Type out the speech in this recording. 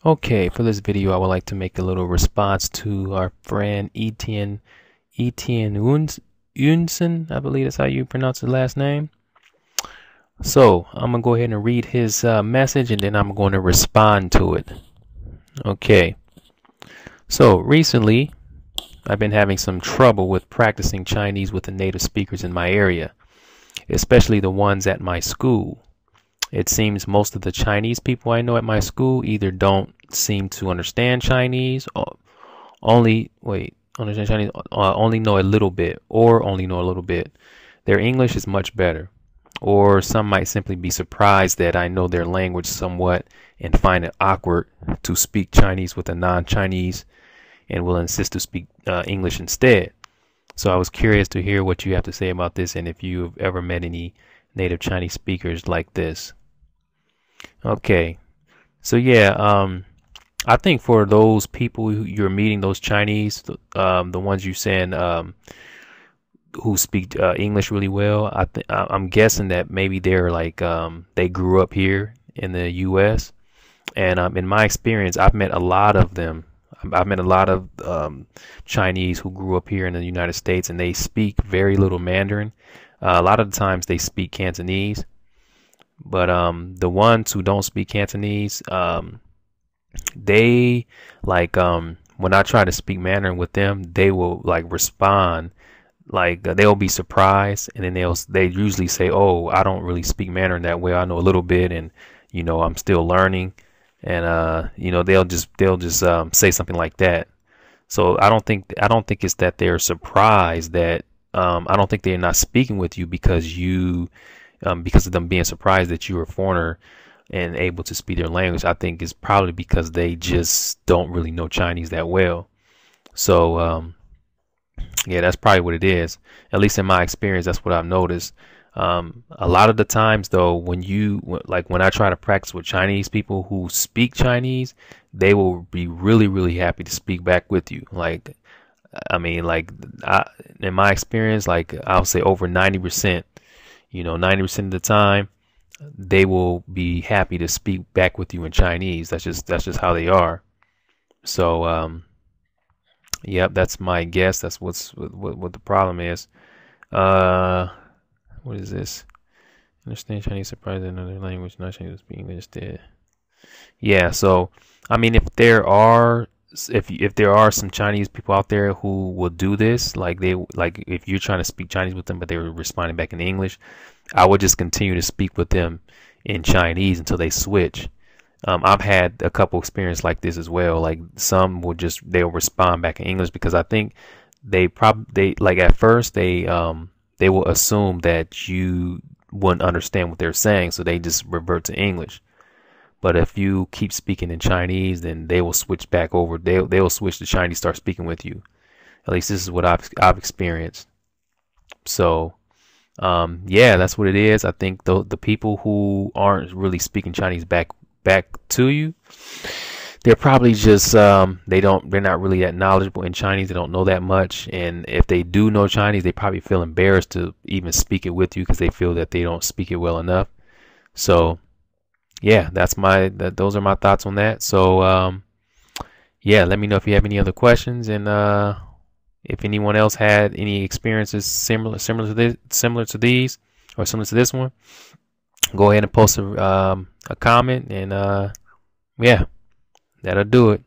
Okay, for this video, I would like to make a little response to our friend Eunson, I believe that's how you pronounce his last name. So I'm gonna go ahead and read his message, and then I'm going to respond to it. Okay. So recently, I've been having some trouble with practicing Chinese with the native speakers in my area, especially the ones at my school. It seems most of the Chinese people I know at my school either don't seem to understand Chinese, or understand Chinese, only know a little bit, or only know a little bit. Their English is much better, or some might simply be surprised that I know their language somewhat and find it awkward to speak Chinese with a non-Chinese and will insist to speak English instead. So I was curious to hear what you have to say about this, and if you've ever met any native Chinese speakers like this. Okay, so yeah, I think for those people who you're meeting, those Chinese, the ones you saying who speak English really well, I'm guessing that maybe they're like they grew up here in the U.S. and in my experience, I've met a lot of them. I've met a lot of Chinese who grew up here in the United States, and they speak very little Mandarin. A lot of the times they speak Cantonese. But the ones who don't speak Cantonese, they like when I try to speak Mandarin with them, they will like respond like they'll be surprised, and then they usually say, "Oh, I don't really speak Mandarin that well. I know a little bit, and I'm still learning." And they'll just say something like that. So I don't think it's that they're surprised that I don't think they're not speaking with you because of them being surprised that you're a foreigner and able to speak their language. I think it's probably because they just don't really know Chinese that well. So yeah, that's probably what it is. At least in my experience, that's what I've noticed. A lot of the times though, when I try to practice with Chinese people who speak Chinese, they will be really, really happy to speak back with you. Like, I mean, in my experience, like I'll say over 90%. 90% of the time, they will be happy to speak back with you in Chinese. That's just how they are. So, yep, that's my guess. That's what the problem is. What is this? Understand Chinese, surprised in another language, not Chinese, speak English instead. Yeah. So, I mean, if there are some Chinese people out there who will do this, like if you're trying to speak Chinese with them, but they were responding back in English, I would just continue to speak with them in Chinese until they switch. I've had a couple experiences like this as well. Like some they'll respond back in English because I think they like at first they will assume that you wouldn't understand what they're saying, so they just revert to English. But if you keep speaking in Chinese, then they will switch back over. They'll switch to Chinese, start speaking with you. At least this is what I've experienced. So, yeah, that's what it is. I think the people who aren't really speaking Chinese back to you, they're probably just they're not really that knowledgeable in Chinese. They don't know that much, and if they do know Chinese, they probably feel embarrassed to even speak it with you because they feel that they don't speak it well enough. So. Yeah, those are my thoughts on that. So yeah, let me know if you have any other questions, and if anyone else had any experiences similar to these or similar to this one, go ahead and post a comment, and yeah, that'll do it.